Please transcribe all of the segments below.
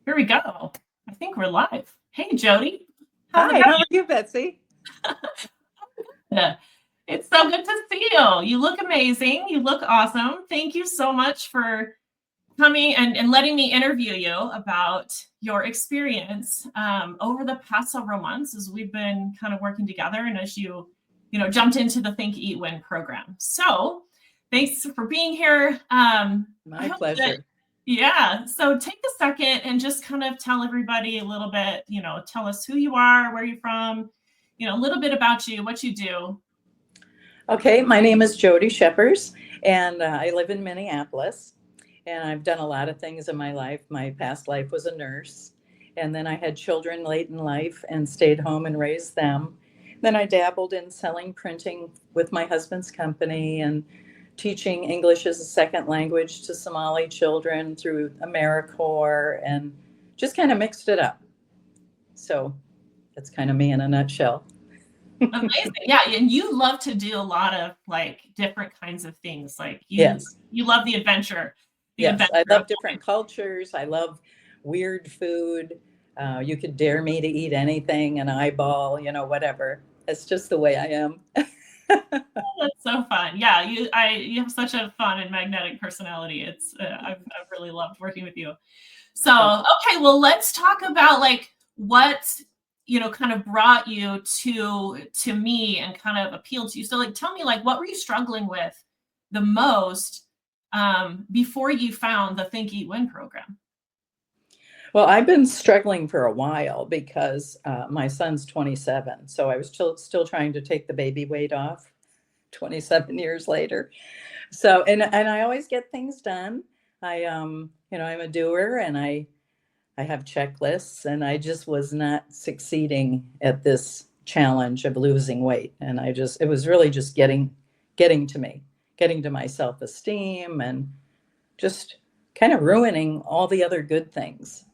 Here we go. I think we're live. Hey, Jody. How's it Hi, how are you, Betsy? going? It's so good to see you. You look amazing. You look awesome. Thank you so much for coming and letting me interview you about your experience over the past several months as we've been kind of working together and as you jumped into the Think-Eat-Win program. So thanks for being here. I My hope that pleasure. Yeah. So take a second and just kind of tell everybody a little bit, tell us who you are, where you're from, a little bit about you, what you do. Okay, my name is Jody Shephers, and I live in Minneapolis. And I've done a lot of things in my life. My past life was a nurse, and then I had children late in life and stayed home and raised them. Then I dabbled in selling printing with my husband's company and teaching English as a second language to Somali children through AmeriCorps and just kind of mixed it up. So that's kind of me in a nutshell. Amazing. Yeah. And you love to do a lot of like different kinds of things. Like you Yes. you love the Yes, adventure I of love different cultures. I love weird food. You could dare me to eat anything, an eyeball, whatever. It's just the way I am. that's so fun. Yeah, you have such a fun and magnetic personality. It's I've really loved working with you. So, Thank okay, well, let's talk about like what kind of brought you to me and kind of appealed to you. So, like, tell me, like, what were you struggling with the most before you found the Think Eat Win program? Well, I've been struggling for a while because my son's 27, so I was still trying to take the baby weight off 27 years later. So, and I always get things done. I'm a doer, and I have checklists, and I just was not succeeding at this challenge of losing weight. And it was really just getting to me, getting to my self-esteem, and just kind of ruining all the other good things.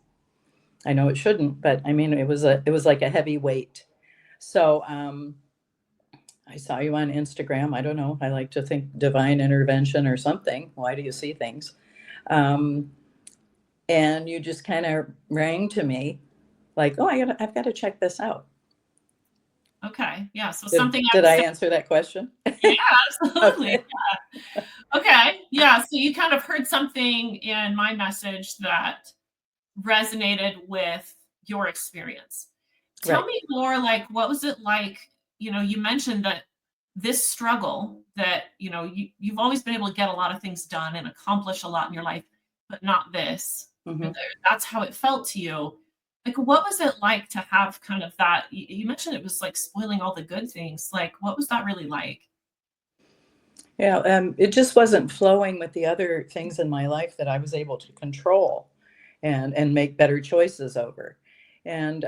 I know it shouldn't, but I mean, it was like a heavy weight. So I saw you on Instagram. I don't know. I like to think divine intervention or something. Why do you see things? Um, and you just kind of rang to me like, oh, I've got to check this out. Okay, yeah, so Did, something I did was I saying, answer that question? yeah, absolutely. Okay. Okay, yeah, so you kind of heard something in my message that resonated with your experience. Tell Right. me more, like, what was it like? You mentioned that this struggle that, you've always been able to get a lot of things done and accomplish a lot in your life, but not this. And Hmm. that's how it felt to you. Like, what was it like to have kind of that? You mentioned it was like spoiling all the good things. Like, what was that really like? Yeah. It just wasn't flowing with the other things in my life that I was able to control and make better choices over. And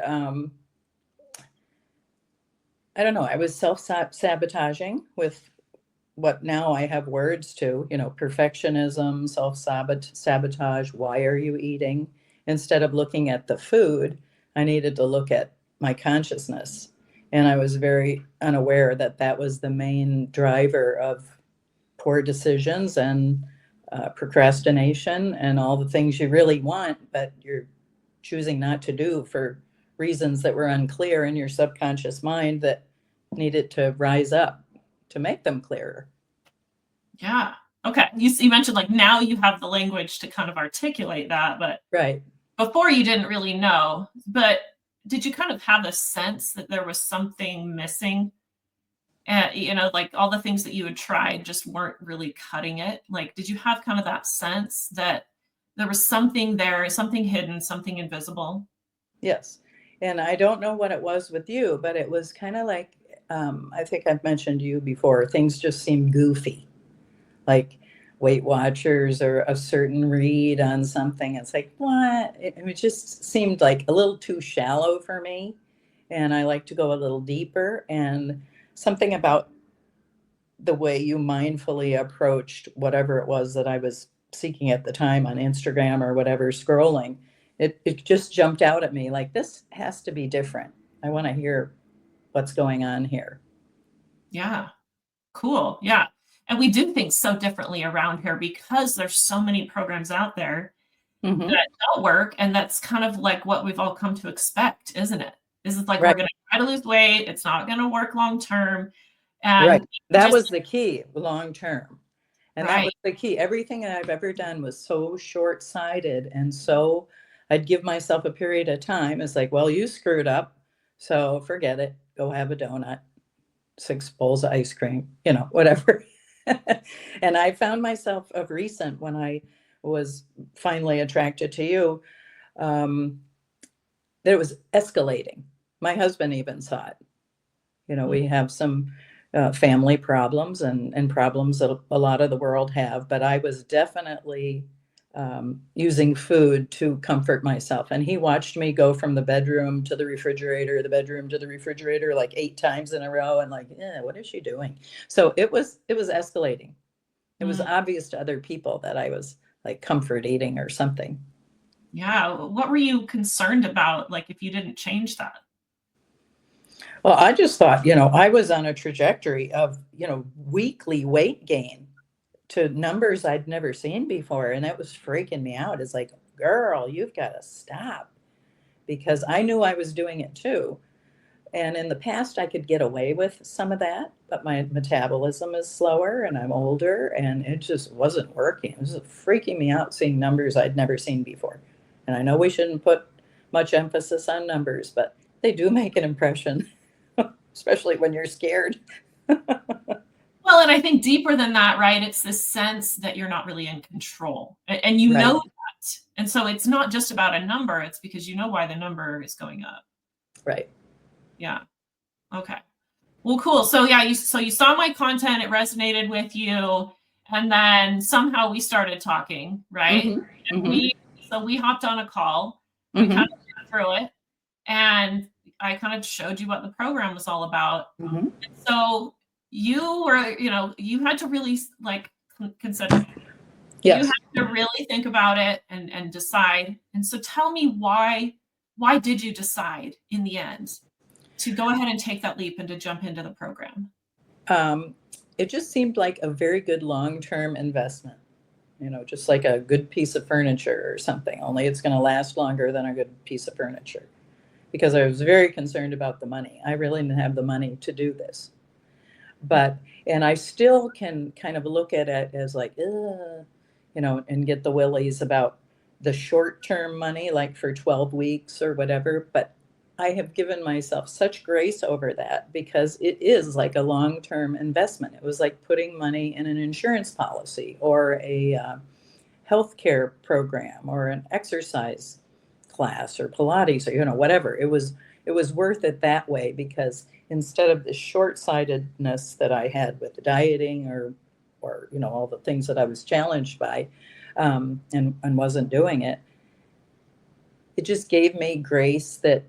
I don't know. I was self sabotaging with what now I have words to, perfectionism, self sabotage. Why are you eating? Instead of looking at the food, I needed to look at my consciousness. And I was very unaware that that was the main driver of poor decisions and procrastination and all the things you really want, but you're choosing not to do for reasons that were unclear in your subconscious mind that needed to rise up to make them clearer. Yeah. Okay. You mentioned like now you have the language to kind of articulate that, but Right. before you didn't really know. But did you kind of have a sense that there was something missing? Like all the things that you had tried just weren't really cutting it. Like, did you have kind of that sense that there was something there, something hidden, something invisible? Yes. And I don't know what it was with you, but it was kind of like, I think I've mentioned to you before, things just seemed goofy, like Weight Watchers or a certain read on something. It's like, what? It just seemed like a little too shallow for me. And I like to go a little deeper. And something about the way you mindfully approached whatever it was that I was seeking at the time on Instagram or whatever, scrolling, it just jumped out at me like, this has to be different. I want to hear what's going on here. Yeah. Cool. Yeah. And we do things so differently around here because there's so many programs out there. Hmm. that don't work. And that's kind of like what we've all come to expect, isn't it? This is like, we're Right. going to try to lose weight. It's not going to work long term. Right. And That just, was the key, long term. And that right. was the key. Everything that I've ever done was so short-sighted. And so I'd give myself a period of time. It's like, well, you screwed up. So forget it. Go have a donut, 6 bowls of ice cream, whatever. And I found myself of recent when I was finally attracted to you, um, that it was escalating. My husband even saw it. We have some family problems and problems that a lot of the world have, but I was definitely using food to comfort myself. And he watched me go from the bedroom to the bedroom to the refrigerator like 8 times in a row, and like, what is she doing? So it was escalating. It was Mm, obvious to other people that I was like comfort eating or something. yeah. What were you concerned about? Like, if you didn't change that? Well, I just thought, I was on a trajectory of, weekly weight gain to numbers I'd never seen before. And that was freaking me out. It's like, girl, you've got to stop, because I knew I was doing it too. And in the past, I could get away with some of that, but my metabolism is slower and I'm older, and it just wasn't working. It was freaking me out seeing numbers I'd never seen before. And I know we shouldn't put much emphasis on numbers, but they do make an impression, especially when you're scared. Well, and I think deeper than that, right? It's this sense that you're not really in control, and you know Right, that. And so it's not just about a number, it's because you know why the number is going up. right. Yeah. Okay. Well, cool. So yeah, you saw my content, it resonated with you, and then somehow we started talking, right? Hmm. And Hmm. we hopped on a call. We kind Hmm. of went through it, and I kind of showed you what the program was all about. Hmm. So you were, you had to really like consider. You Yes. had to really think about it and decide. And so tell me why did you decide in the end to go ahead and take that leap and to jump into the program? Um, it just seemed like a very good long-term investment, just like a good piece of furniture or something, only it's going to last longer than a good piece of furniture. Because I was very concerned about the money. I really didn't have the money to do this. But, and I still can kind of look at it as like, and get the willies about the short term money, like for 12 weeks or whatever. But I have given myself such grace over that, because it is like a long term investment. It was like putting money in an insurance policy or a healthcare program or an exercise class or Pilates or whatever. It was worth it that way, because instead of the short-sightedness that I had with the dieting or all the things that I was challenged by, and wasn't doing it, it just gave me grace that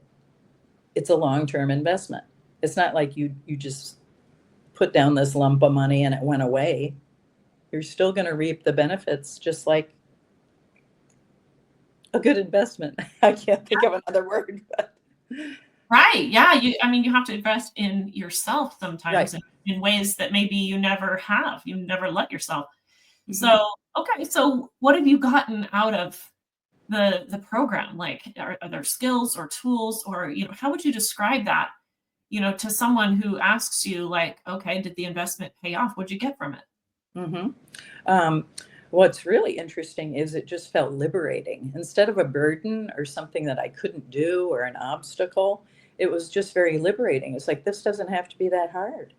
it's a long-term investment. It's not like you just put down this lump of money and it went away. You're still going to reap the benefits, just like a good investment. I can't think of another word, but Right. Yeah. You have to invest in yourself right. sometimes in ways that maybe you never have. You never let yourself. Mhm. So, okay. So what have you gotten out of the program? Like, are there skills or tools, or, how would you describe that, to someone who asks you like, okay, did the investment pay off? What'd you get from it? Mhm. Um, what's really interesting is it just felt liberating. Instead of a burden or something that I couldn't do or an obstacle, it was just very liberating. It's like, this doesn't have to be that hard.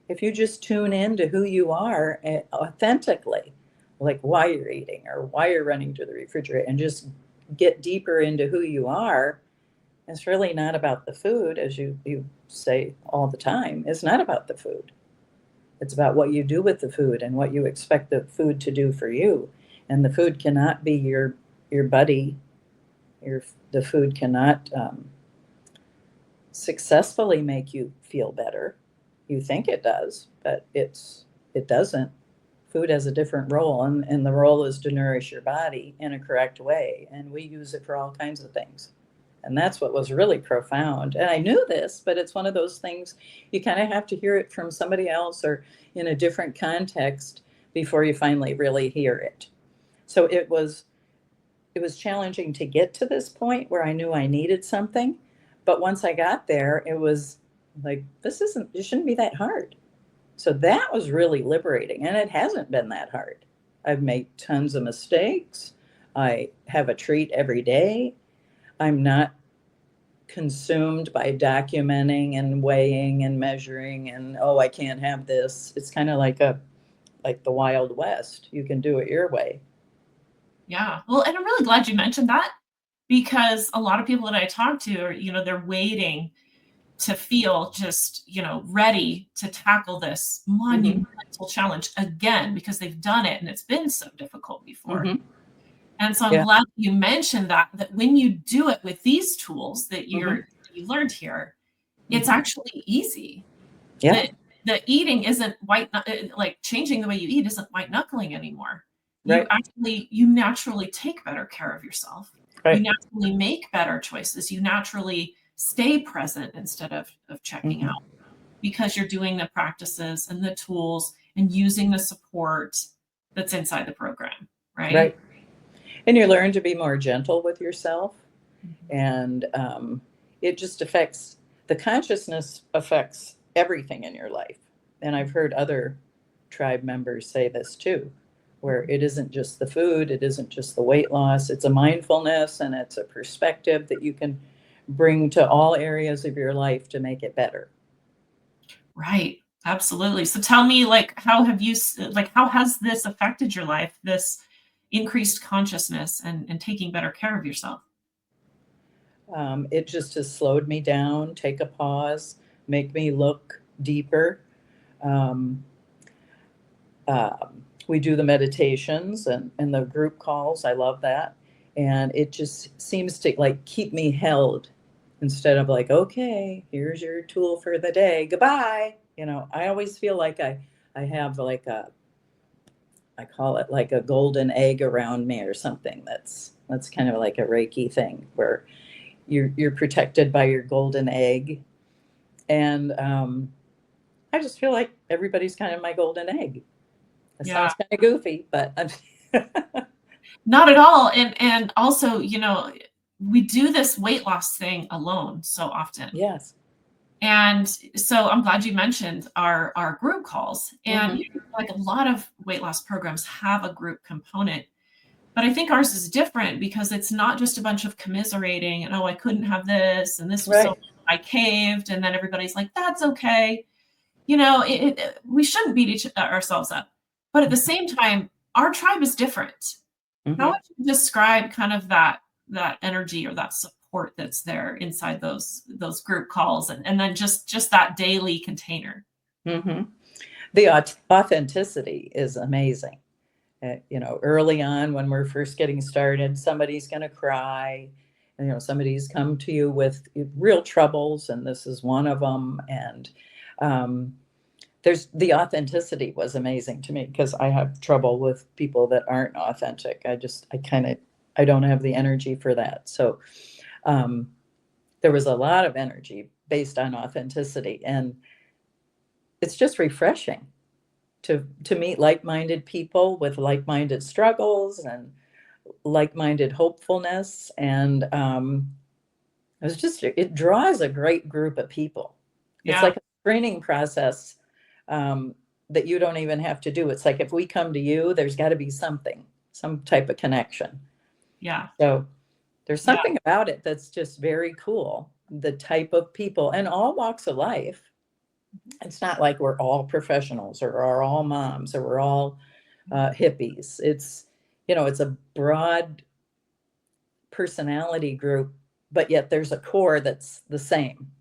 If you just tune in to who you are authentically, like why you're eating or why you're running to the refrigerator, and just get deeper into who you are, it's really not about the food, as you say all the time. It's not about the food. It's about what you do with the food and what you expect the food to do for you. And the food cannot be your buddy. The food cannot successfully make you feel better. You think it does, but it doesn't. Food has a different role, and the role is to nourish your body in a correct way. And we use it for all kinds of things. And that's what was really profound. And I knew this, but it's one of those things you kind of have to hear it from somebody else or in a different context before you finally really hear it. So it was challenging to get to this point where I knew I needed something. But once I got there, it was like, it shouldn't be that hard. So that was really liberating. And it hasn't been that hard. I've made tons of mistakes. I have a treat every day. I'm not consumed by documenting and weighing and measuring and, oh, I can't have this. It's kind of like the Wild West. You can do it your way. Yeah. Well, and I'm really glad you mentioned that, because a lot of people that I talk to are, they're waiting to feel just, ready to tackle this monumental challenge again, because they've done it and it's been so difficult before. Mm-hmm. And so I'm Yeah. glad you mentioned that when you do it with these tools that you learned here, it's actually easy. Yeah. The eating isn't like changing the way you eat isn't white knuckling anymore. Right. You naturally take better care of yourself. Right. You naturally make better choices. You naturally stay present instead of checking out, because you're doing the practices and the tools and using the support that's inside the program, right? Right. And you learn to be more gentle with yourself. And it just the consciousness affects everything in your life. And I've heard other tribe members say this too, where it isn't just the food, it isn't just the weight loss, it's a mindfulness and it's a perspective that you can bring to all areas of your life to make it better. Right. Absolutely. So tell me, how has this affected your life, this increased consciousness and taking better care of yourself? It just has slowed me down, take a pause, make me look deeper. Um, we do the meditations and the group calls. I love that. And it just seems to keep me held instead of okay, here's your tool for the day. Goodbye. I always feel like I have I call it like a golden egg around me or something. That's kind of like a Reiki thing where you're protected by your golden egg. And I just feel like everybody's kind of my golden egg. That sounds kind of goofy, but not at all. And also, we do this weight loss thing alone so often. Yes. And so I'm glad you mentioned our group calls. And like a lot of weight loss programs have a group component, but I think ours is different because it's not just a bunch of commiserating and, oh, I couldn't have this and this was so I caved, and then everybody's like, that's okay. We shouldn't beat ourselves up, but at the same time, our tribe is different. How would you describe kind of that energy or that support that's there inside those group calls, and then just that daily container? The authenticity is amazing. Early on when we're first getting started, somebody's going to cry. Somebody's come to you with real troubles, and this is one of them. And the authenticity was amazing to me, because I have trouble with people that aren't authentic. I don't have the energy for that. So there was a lot of energy based on authenticity, and it's just refreshing to meet like-minded people with like-minded struggles and like-minded hopefulness. And it draws a great group of people. It's like a screening process that you don't even have to do. It's like, if we come to you, there's got to be some type of connection. Yeah. So there's something about it that's just very cool. The type of people and all walks of life. It's not like we're all professionals or are all moms or we're all hippies. It's a broad personality group, but yet there's a core that's the same.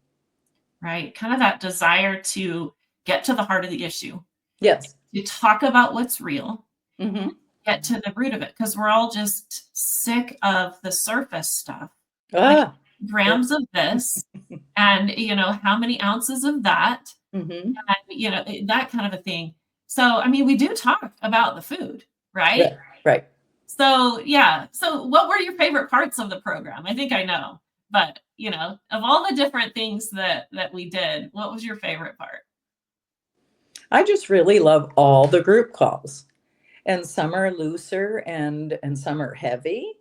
Right. Kind of that desire to get to the heart of the issue. Yes. You talk about what's real, get to the root of it, because we're all just sick of the surface stuff. Like grams of this and, how many ounces of that, and, that kind of a thing. So, we do talk about the food, right? Right. So, So what were your favorite parts of the program? I think I know, but, of all the different things that we did, what was your favorite part? I just really love all the group calls, and some are looser and some are heavy.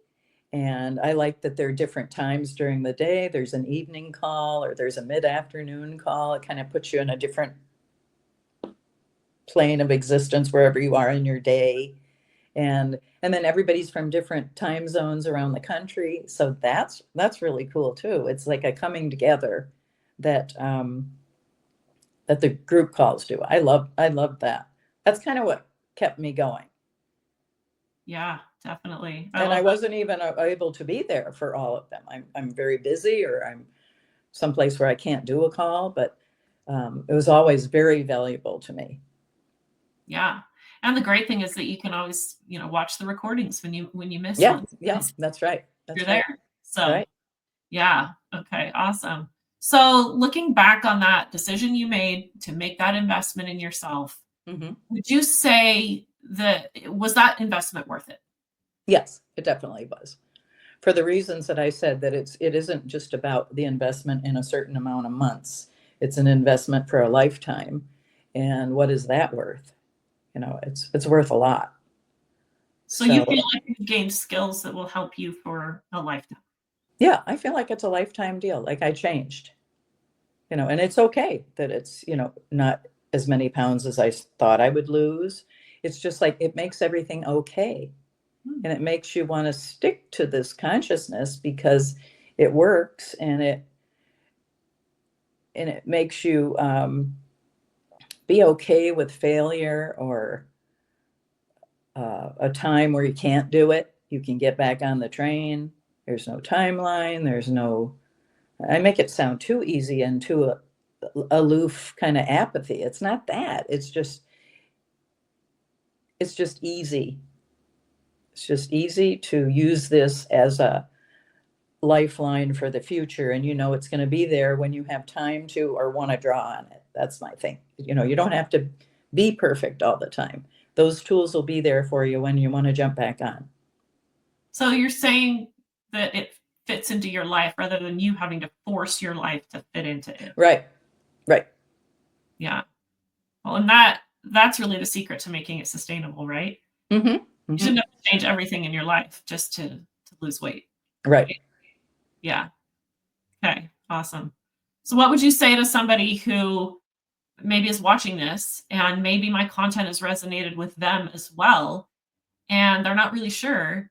And I like that there are different times during the day. There's an evening call or there's a mid-afternoon call. It kind of puts you in a different plane of existence wherever you are in your day. And then everybody's from different time zones around the country. So that's really cool too. It's like a coming together that that the group calls do. I love that. That's kind of what kept me going. Yeah, definitely. And I wasn't even able to be there for all of them. I'm very busy, or I'm someplace where I can't do a call, but it was always very valuable to me. Yeah. And the great thing is that you can always, watch the recordings when you miss Yeah, one. yeah, that's right. That's You're right. there. So Right. yeah. Okay. Awesome. So looking back on that decision you made to make that investment in yourself, Mm-hmm. would you say was that investment worth it? Yes, it definitely was. For the reasons that I said, that it isn't just about the investment in a certain amount of months. It's an investment for a lifetime. And what is that worth? It's worth a lot. So you feel like you've gained skills that will help you for a lifetime. Yeah, I feel like it's a lifetime deal. Like I changed, and it's okay that it's, not as many pounds as I thought I would lose. It's just like it makes everything okay. And it makes you want to stick to this consciousness because it works, and it makes you be okay with failure, or a time where you can't do it. You can get back on the train. There's no timeline. I make it sound too easy and too aloof kind of apathy. It's not that. It's just easy. It's just easy to use this as a lifeline for the future, and it's going to be there when you have time to or want to draw on it. That's my thing. You don't have to be perfect all the time. Those tools will be there for you when you want to jump back on. So you're saying that it fits into your life rather than you having to force your life to fit into it. Right. Yeah. Well, and that's really the secret to making it sustainable, right? Mm-hmm. Mm-hmm. You shouldn't have to change everything in your life just to lose weight. Right. Yeah. Okay. Awesome. So what would you say to somebody who maybe is watching this and maybe my content has resonated with them as well, and they're not really sure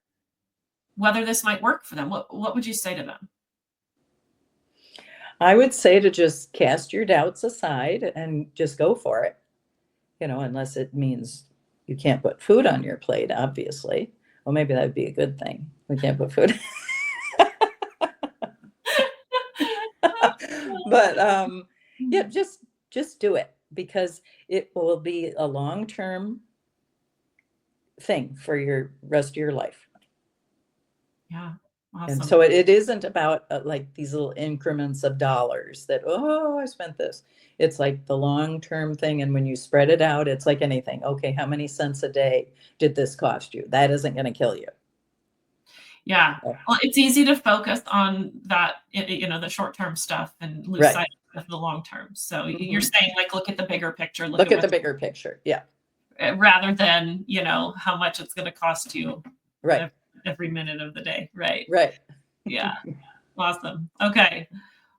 whether this might work for them? What would you say to them? I would say to just cast your doubts aside and just go for it, unless it means you can't put food on your plate, obviously. Well, maybe that would be a good thing. We can't put food. But yeah, just do it, because it will be a long-term thing for your rest of your life. Yeah. Awesome. And so it isn't about like these little increments of dollars that, oh, I spent this. It's like the long-term thing. And when you spread it out, it's like anything. Okay, how many cents a day did this cost you? That isn't going to kill you. Yeah. Well, it's easy to focus on that, the short-term stuff and lose sight of the long-term. So you're saying, like, look at the bigger picture. Look at the bigger picture. Yeah. Rather than, how much it's going to cost you every minute of the day. Right. Right. Yeah. Awesome. Okay.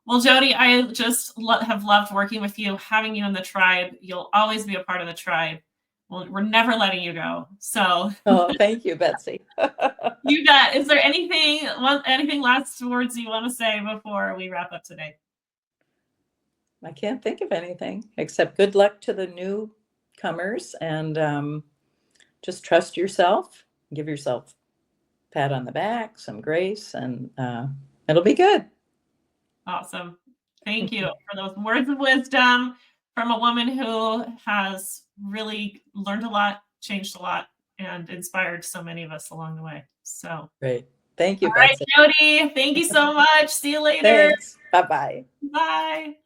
Well, Jody, I just have loved working with you, having you in the tribe. You'll always be a part of the tribe. Well, we're never letting you go. So thank you, Betsy. You bet. Is there anything last words you want to say before we wrap up today? I can't think of anything except good luck to the newcomers, and just trust yourself. Give yourself a pat on the back, some grace, and it'll be good. Awesome. Thank you for those words of wisdom from a woman who has really learned a lot, changed a lot, and inspired so many of us along the way. So great. Thank you, All right, Betsy. Jody. Thank you so much. See you later. Thanks. Bye-bye. Bye.